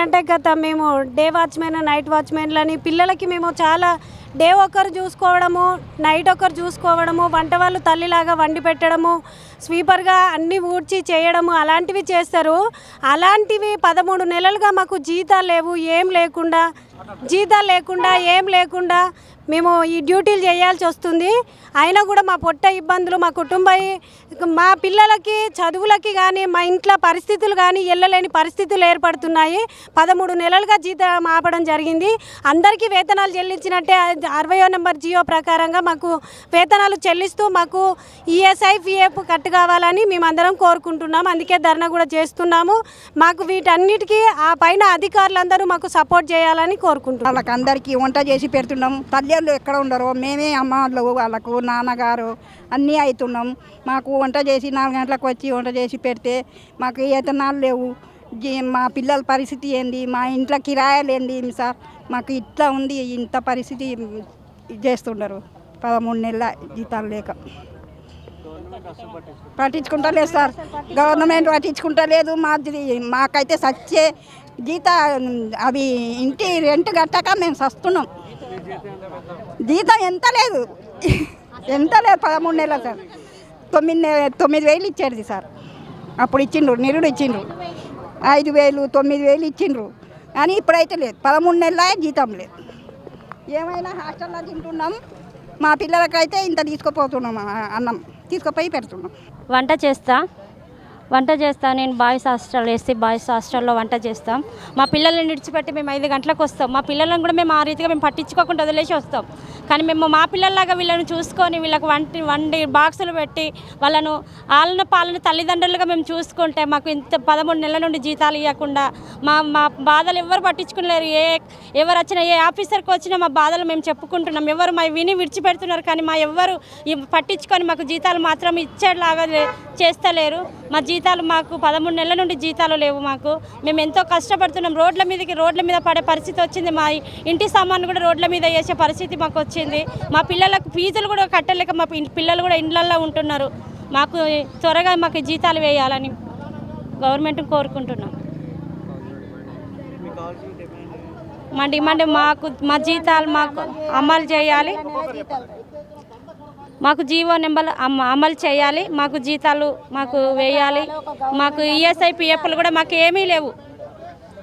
ఏంటంటే మేము day watchman night వాచ్మెన్లని పిల్లలకి మేము చాలా డే ఒకరు చూసుకోవడము, నైట్ ఒకరు చూసుకోవడము, వంట వాళ్ళు తల్లిలాగా వండి పెట్టడము, స్వీపర్గా అన్నీ ఊడ్చి చేయడము అలాంటివి చేస్తారు. అలాంటివి 13 నెలలుగా మాకు జీతాలు లేవు, ఏం లేకుండా మేము ఈ డ్యూటీలు చేయాల్సి వస్తుంది. అయినా కూడా మా పొట్ట ఇబ్బందులు, మా పిల్లలకి చదువులకి కానీ మా ఇంట్లో పరిస్థితులు కానీ వెళ్ళలేని పరిస్థితులు ఏర్పడుతున్నాయి. 13 నెలలుగా జీతం ఆపడం జరిగింది. అందరికీ వేతనాలు చెల్లించినట్టే 60వ నెంబర్ జియో ప్రకారంగా మాకు వేతనాలు చెల్లిస్తూ మాకు ఈఎస్ఐ పిఎఫ్ కట్ కావాలని మేమందరం కోరుకుంటున్నాం. అందుకే ధర్నా కూడా చేస్తున్నాము. మాకు వీటన్నిటికీ ఆ పైన అధికారులందరూ మాకు సపోర్ట్ చేయాలని కోరుకుంటున్నాం. వాళ్ళకి అందరికీ వంట చేసి పెడుతున్నాం. తల్లిదండ్రులు ఎక్కడ ఉండరో మేమే అమ్మలు, వాళ్ళకు నాన్నగారు అన్నీ అవుతున్నాం. మాకు వంట చేసి 4 గంటలకు వచ్చి వంట చేసి పెడితే మాకు వేతనాలు లేవు. మా పిల్లల పరిస్థితి ఏంది, మా ఇంట్లో కిరాయాలు ఏంది సార్, మాకు ఇట్లా ఉంది. ఇంత పరిస్థితి చేస్తుండరు. 13 నెలల జీతాలు లేక పట్టించుకుంటలేదు సార్. గవర్నమెంట్ పట్టించుకుంటలేదు. మాకైతే సచ్చే అవి ఇంటి రెంట్ కట్టక మేము సస్తున్నాం. జీతం ఎంత లేదు 13 నెలలు సార్. 9,000 ఇచ్చేది సార్. అప్పుడు ఇచ్చిండ్రు, నిరుడు ఇచ్చిండ్రు 5,000 9,000 ఇచ్చిండ్రు. కానీ ఇప్పుడైతే లేదు. 13 నెలల జీతం లేదు. ఏమైనా హాస్టల్లో తింటున్నాం. మా పిల్లలకైతే ఇంత తీసుకుపోతున్నాం. అన్నం తీసుకుపోయి పెడుతున్నాం. వంట చేస్తా నేను బాయ్స్ హాస్టల్ వేసి బాయ్స్ హాస్టల్లో వంట చేస్తాం. మా పిల్లల్ని విడిచిపెట్టి మేము 5 గంటలకు వస్తాం. మా పిల్లలను కూడా మేము ఆ రీతిగా మేము పట్టించుకోకుండా వదిలేసి వస్తాం. కానీ మేము మా పిల్లల్లాగా వీళ్ళని చూసుకొని వీళ్ళకి వండి బాక్సులు పెట్టి వాళ్ళను పాలన తల్లిదండ్రులుగా మేము చూసుకుంటే మాకు ఇంత 13 నెలల నుండి జీతాలు ఇవ్వకుండా మా బాధలు ఎవరు పట్టించుకునేలేరు. ఎవరు వచ్చినా ఏ ఆఫీసర్కి వచ్చినా మా బాధలు మేము చెప్పుకుంటున్నాం. ఎవరు మా విని విడిచిపెడుతున్నారు. కానీ ఎవరు పట్టించుకొని మాకు జీతాలు మాత్రం ఇచ్చేలాగా చేస్తలేరు. మా జీతాలు మాకు 13 నెలల నుండి జీతాలు లేవు. మేము ఎంతో కష్టపడుతున్నాం. రోడ్ల మీద పడే పరిస్థితి వచ్చింది. మా ఇంటి సామాన్లు కూడా రోడ్ల మీద వేసే పరిస్థితి మాకు వచ్చింది. మా పిల్లలకు ఫీజులు కూడా కట్టలేక మా పిల్లలు కూడా ఇండ్లల్లో ఉంటున్నారు. మాకు త్వరగా మాకు జీతాలు వేయాలని గవర్నమెంట్ కోరుకుంటున్నాం. మా డిమాండ్ మా జీతాలు మాకు అమలు చేయాలి. మాకు జీవో నెంబర్ అమలు చేయాలి. మాకు జీతాలు మాకు వేయాలి. మాకు ఈఎస్ఐ పిఎఫ్లు కూడా మాకు ఏమీ లేవు.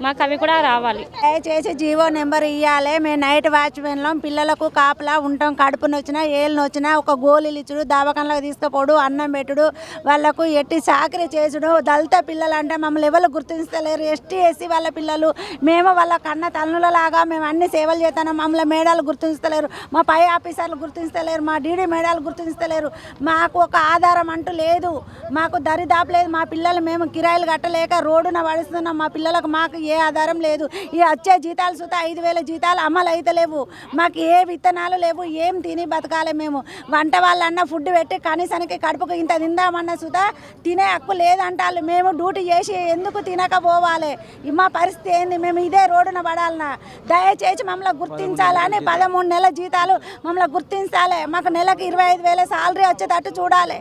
మాకు అవి కూడా రావాలి. దయచేసి జీవో నెంబర్ ఇవ్వాలి. మేము నైట్ వాచ్మెన్లో పిల్లలకు కాపలా ఉంటాం. కడుపు నొచ్చినా ఏళ్ళు నొచ్చినా ఒక గోళీలు ఇచ్చుడు, దావకంలోకి తీసుకుపోడు, అన్నం పెట్టుడు, వాళ్ళకు ఎట్టి చాకరీ చేసుడు. దళిత పిల్లలు అంటే మమ్మల్ని ఎవరు గుర్తించలేరు. ఎస్టీ ఎస్సీ వాళ్ళ పిల్లలు మేము వాళ్ళ కన్న తల్లులలాగా మేము అన్ని సేవలు చేస్తున్నాం. మమ్మల్ని మేడాలు గుర్తించలేరు, మా పై ఆఫీసర్లు గుర్తించలేరు, మా డీడీ మేడాలు గుర్తించలేరు. మాకు ఒక ఆధారం అంటూ లేదు. మాకు దరిదాపు లేదు. మా పిల్లలు మేము కిరాయిలు కట్టలేక రోడ్డున పడుస్తున్నాం. మా పిల్లలకు మాకు ఏ ఆధారం లేదు. ఈ వచ్చే జీతాలు సుతా 5,000 జీతాలు అమలు అయితలేవు. మాకు ఏ విత్తనాలు లేవు. ఏం తిని బతకాలి మేము. వంట వాళ్ళన్న ఫుడ్ పెట్టి కనీసానికి కడుపుకు ఇంత తిందామన్న సుతా తినే హక్కు లేదంటారు. మేము డ్యూటీ చేసి ఎందుకు తినకపోవాలి? మా పరిస్థితి ఏంది? మేము ఇదే రోడ్డున పడాలన్నా? దయచేసి మమ్మల్ని గుర్తించాలని 13 నెలల జీతాలు మమ్మల్ని గుర్తించాలి. మాకు నెలకు 25,000 సాలరీ వచ్చేటట్టు చూడాలి.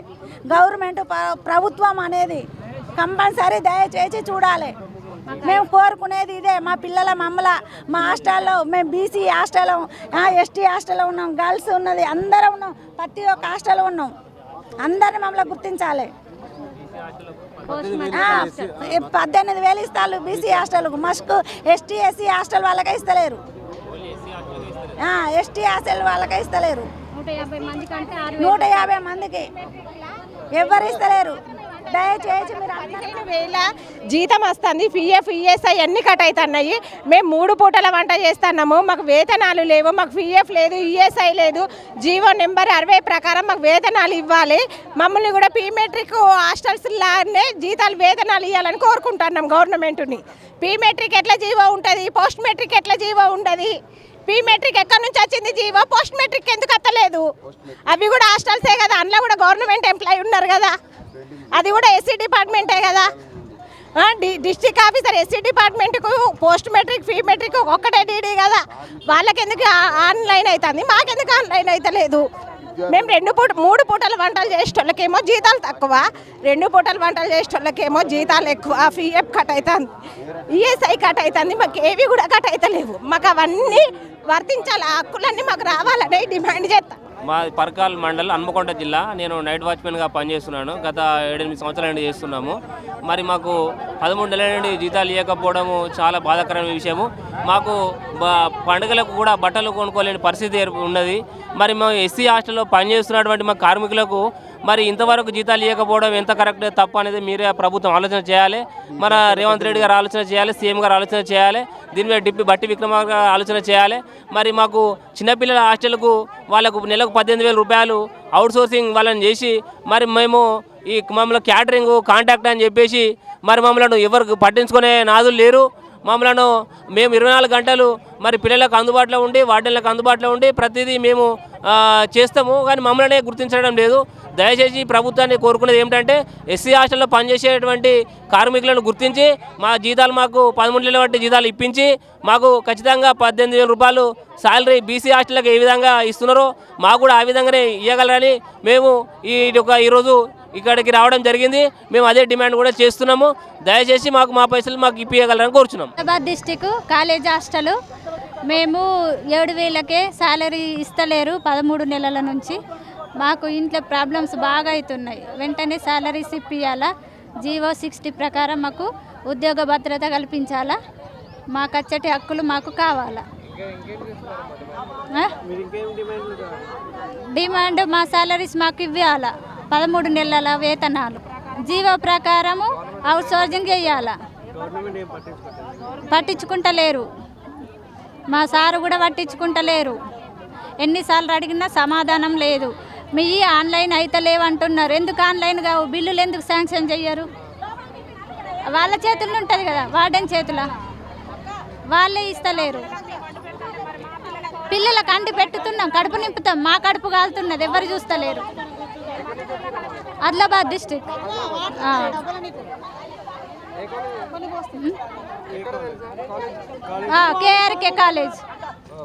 గవర్నమెంట్ ప్రభుత్వం అనేది కంపల్సరీ దయచేసి చూడాలి. మేము కోరుకునేది ఇదే. మా పిల్లల మా హాస్టల్లో మేము బీసీ హాస్టల్లో ఎస్టీ హాస్టల్లో ఉన్నాం, గర్ల్స్ ఉన్నది, అందరం ఉన్నాం. ప్రతి ఒక్క హాస్టల్లో ఉన్నాం. అందరిని మమ్మల్ని గుర్తించాలి. 18,000 ఇస్తారు బీసీ హాస్టల్కు. మస్కు ఎస్టీ ఎస్సీ హాస్టల్ వాళ్ళకే ఇస్తలేరు. ఎస్టీ హాస్టల్ వాళ్ళకే ఇస్తలేరు. 150 మందికి ఎవరు ఇస్తలేరు. దయచేసి మీరు 15,000 జీతం వస్తుంది. పిఎఫ్ ఈఎస్ఐ అన్నీ కట్ అవుతున్నాయి. మేము 3 పూటల వంట చేస్తున్నాము. మాకు వేతనాలు లేవు. మాకు పిఎఫ్ లేదు, ఈఎస్ఐ లేదు. జీవో నెంబర్ 60 ప్రకారం మాకు వేతనాలు ఇవ్వాలి. మమ్మల్ని కూడా పీమెట్రిక్ హాస్టల్స్ లానే జీతాలు వేతనాలు ఇవ్వాలని కోరుకుంటున్నాం గవర్నమెంట్ని. పీమెట్రిక్ ఎట్లా జీవో ఉంటుంది, పోస్ట్ మెట్రిక్ ఎట్లా జీవో ఉంటుంది? పీమెట్రిక్ ఎక్కడి నుంచి వచ్చింది జీవో? పోస్ట్ మెట్రిక్ ఎందుకు వస్తలేదు? అవి కూడా హాస్టల్సే కదా, అందులో కూడా గవర్నమెంట్ ఎంప్లాయీ ఉన్నారు కదా. అది కూడా ఎస్సీ డిపార్ట్మెంటే కదా. డిస్ట్రిక్ట్ ఆఫీసర్ ఎస్సీ డిపార్ట్మెంట్కు పోస్ట్ మెట్రిక్ ఫీ మెట్రిక్ ఒక్కటే డీడీ కదా. వాళ్ళకి ఎందుకు ఆన్లైన్ అవుతుంది, మాకెందుకు ఆన్లైన్ అవుతలేదు? మేము 3 పూటల వంటలు చేసేటోళ్ళకేమో జీతాలు తక్కువ, 2 పూటల వంటలు చేసేటోళ్ళకేమో జీతాలు ఎక్కువ. పిఎఫ్ కట్ అవుతుంది, ఈఎస్ఐ కట్ అవుతుంది, మాకు ఏవి కూడా కట్ అవుతలేవు. మాకు అవన్నీ వర్తించాలి, ఆ హక్కులన్నీ మాకు రావాలని డిమాండ్ చేస్తాం. మా పరకాల్ మండల్ హన్మకొండ జిల్లా. నేను నైట్ వాచ్మెన్గా పనిచేస్తున్నాను. గత 7-8 సంవత్సరాల నుండి చేస్తున్నాము. మరి మాకు 13 నెలల నుండి జీతాలు ఇవ్వకపోవడము చాలా బాధాకరమైన విషయము. మాకు పండుగలకు కూడా బట్టలు కొనుక్కోలేని పరిస్థితి ఉన్నది. మరి మేము ఎస్సీ హాస్టల్లో పనిచేస్తున్నటువంటి మా కార్మికులకు మరి ఇంతవరకు జీతాలు ఇవ్వకపోవడం ఎంత కరెక్ట్ తప్పు అనేది మీరే ప్రభుత్వం ఆలోచన చేయాలి. మన రేవంత్ రెడ్డి గారు ఆలోచన చేయాలి, సీఎం గారు ఆలోచన చేయాలి, దీని మీద బట్టి విక్రమార్క ఆలోచన చేయాలి. మరి మాకు చిన్నపిల్లల హాస్టల్కు వాళ్ళకు నెలకు 18,000 రూపాయలు అవుట్ సోర్సింగ్ వాళ్ళని చేసి మరి మేము ఈ మమ్మల్ని క్యాటరింగ్ కాంటాక్ట్ అని చెప్పేసి మరి మమ్మల్ని ఎవరికి పట్టించుకునే నాదులు లేరు. మమ్మల్ని మేము 24 గంటలు మరి పిల్లలకు అందుబాటులో ఉండి వార్డెన్లకు అందుబాటులో ఉండి ప్రతిదీ మేము చేస్తాము, కానీ మమ్మల్ని గుర్తించడం లేదు. దయచేసి ప్రభుత్వాన్ని కోరుకునేది ఏమిటంటే ఎస్సీ హాస్టల్లో పనిచేసేటువంటి కార్మికులను గుర్తించి మా జీతాలు మాకు 13 నెలల వంటి జీతాలు ఇప్పించి మాకు ఖచ్చితంగా 18,000 రూపాయలు శాలరీ బీసీ హాస్టల్కి ఏ విధంగా ఇస్తున్నారో మాకు కూడా ఆ విధంగానే ఇవ్వగలరని మేము ఈరోజు ఇక్కడికి రావడం జరిగింది. మేము అదే డిమాండ్ కూడా చేస్తున్నాము. దయచేసి మా పైసలు మాకు ఇప్పించగలరని కోరుచున్నాం. హైదరాబాద్ డిస్టిక్ కాలేజ్ హాస్టల్ మేము 7,000కే శాలరీ ఇస్తలేరు 13 నెలల నుంచి. మాకు ఇంట్లో ప్రాబ్లమ్స్ బాగా అవుతున్నాయి. వెంటనే శాలరీస్ ఇప్పియాలా, జీవో 60 ప్రకారం మాకు ఉద్యోగ భద్రత కల్పించాలా, మాకు అచ్చటి హక్కులు మాకు కావాలా. డిమాండ్ మా శాలరీస్ మాకు ఇవ్వాలా, 13 నెలల వేతనాలు, జీవో ప్రకారము అవుట్ సోర్సింగ్ చేయాలా. పట్టించుకుంటలేరు, మా సారు కూడా పట్టించుకుంటలేరు. ఎన్నిసార్లు అడిగినా సమాధానం లేదు. మీ ఆన్లైన్ అయితే లేవంటున్నారు. ఎందుకు ఆన్లైన్ కావు? బిల్లులు ఎందుకు శాంక్షన్ చెయ్యరు? వాళ్ళ చేతుల్లో ఉంటుంది కదా, వార్డెన్ చేతుల, వాళ్ళే ఇస్తలేరు. పిల్లలకు అంటి పెట్టుతున్నాం, కడుపు నింపుతాం, మా కడుపు కాలుతున్నది, ఎవరు చూస్తలేరు. Adilabad district KRK college,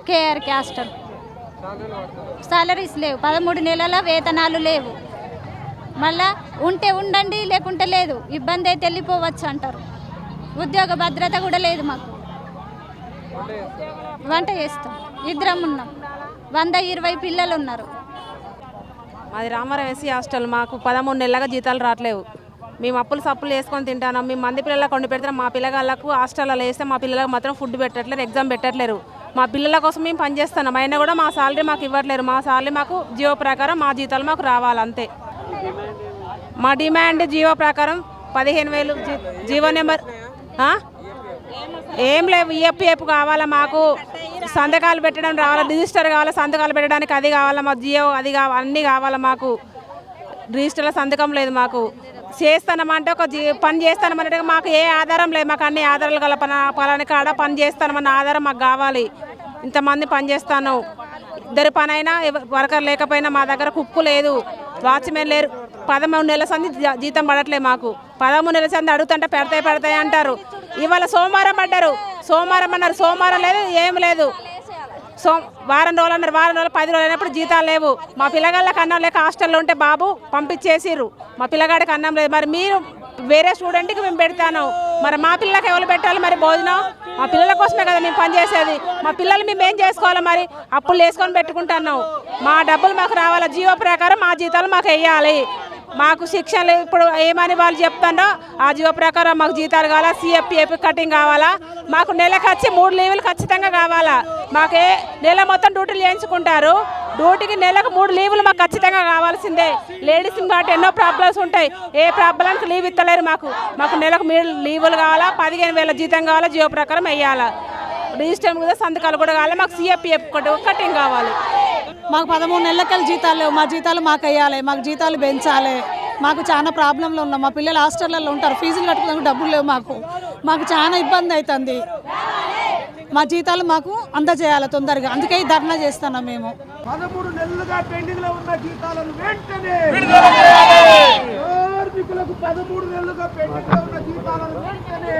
KRK hostel. Salaries లేవు, 13 నెలల వేతనాలు లేవు. మళ్ళా ఉంటే ఉండండి, లేకుంటే లేదు, ఇబ్బంది అయితే వెళ్ళిపోవచ్చు అంటారు. ఉద్యోగ భద్రత కూడా లేదు మాకు. వంట చేస్తాం, ఇద్దరం ఉన్నాం, 120 పిల్లలు ఉన్నారు. మాది రామారావు ఎస్సీ హాస్టల్. మాకు 13 నెలలుగా జీతాలు రావట్లేవు. మేము అప్పులు సప్పులు వేసుకొని తింటాను. మేము మంది పిల్లలకు వండి పెడతాం. మా పిల్లగాళ్ళకు హాస్టల్లో వేస్తే మా పిల్లలకు మాత్రం ఫుడ్ పెట్టట్లేరు, ఎగ్జామ్ పెట్టట్లేరు. మా పిల్లల కోసం మేము పనిచేస్తున్నాం, అయినా కూడా మా సాలరీ మాకు ఇవ్వట్లేరు. మా సాలరీ మాకు జియో ప్రకారం మా జీతాలు మాకు రావాలి, అంతే. మా డిమాండ్ జియో ప్రకారం 15,000 జీవో నెంబర్ ఏం లేవు. ఈఎఫ్ఎఫ్ కావాలా, మాకు సంతకాలు పెట్టడం రావాలా, రిజిస్టర్ కావాలా, సంతకాలు పెట్టడానికి అది కావాలా, మా జియో అది కావాలి, అన్నీ కావాలా. మాకు రిజిస్టర్లో సంతకం లేదు. మాకు చేస్తానమంటే పని చేస్తానమంటే మాకు ఏ ఆధారం లేదు. మాకు అన్ని ఆధారాలు గల పలాని కాడ పని చేస్తానమన్న ఆధారం మాకు కావాలి. ఇంతమంది పని చేస్తాను, ఇద్దరు పని అయినా వర్కర్ లేకపోయినా మా దగ్గర కుక్కు లేదు, వాచ్మెన్ లేరు. 13 నెలల సంది జీతం పడట్లేదు మాకు. 13 నెలల సంది అడుగుతుంటే పెడతాయి అంటారు. ఇవాళ సోమవారం అన్నారు, సోమవారం లేదు, ఏం లేదు. వారం రోజులు అన్నారు, వారం రోజులు 10 రోజులు అయినప్పుడు జీతాలు లేవు. మా పిల్లగాళ్ళకి అన్నం లేక హాస్టల్లో ఉంటే బాబు పంపించేసిర్రు. మా పిల్లగాడికి అన్నం లేదు. మరి మీరు వేరే స్టూడెంట్కి మేము పెడతాను, మరి మా పిల్లలకి ఎవరు పెట్టాలి? మరి భోజనం మా పిల్లల కోసమే కదా మేము పనిచేసేది. మా పిల్లలు మేము ఏం చేసుకోవాలి? మరి అప్పులు వేసుకొని పెట్టుకుంటున్నాం. మా డబ్బులు మాకు రావాలా, జీవో ప్రకారం మా జీతాలు మాకు వేయాలి. మాకు శిక్షలు ఇప్పుడు ఏమని వాళ్ళు చెప్తారో ఆ జీవో ప్రకారం మాకు జీతాలు కావాలా, సిఎఫ్పిఎఫ్ కటింగ్ కావాలా. మాకు నెలకు వచ్చి 3 లీవులు ఖచ్చితంగా కావాలా. మాకే నెల మొత్తం డ్యూటీలు చేయించుకుంటారు, డ్యూటీకి నెలకు 3 లీవులు మాకు ఖచ్చితంగా కావాల్సిందే. లేడీస్ కాబట్టి ఎన్నో ప్రాబ్లమ్స్ ఉంటాయి, ఏ ప్రాబ్లమ్స్ లీవ్ ఇస్తలేరు. మాకు నెలకు 3 లీవులు కావాలా, 15,000 జీతం కావాలా, జీవో ప్రకారం వేయాలా. రిజిస్టర్ కూడా సంతకాలు కూడా కావాలి. మాకు సిఎఫ్పిఎఫ్ కటింగ్ కావాలి. మాకు 13 నెలలకెళ్ళి జీతాలు లేవు. మా జీతాలు మాకు వేయాలి, మాకు జీతాలు పెంచాలి. మాకు చాలా ప్రాబ్లంలు ఉన్నాం. మా పిల్లలు హాస్టల్లో ఉంటారు, ఫీజులు కట్టుకోవడానికి డబ్బులు లేవు. మాకు చాలా ఇబ్బంది అవుతుంది. మా జీతాలు మాకు అందజేయాలి తొందరగా, అందుకే ఈ ధర్నా చేస్తున్నాం మేము. 13 నెలలుగా పెండింగ్ లో ఉన్న జీతాలను వెంటనే కార్మికులకు 13 నెలలుగా పెండింగ్ లో ఉన్న జీతాలను వెంటనే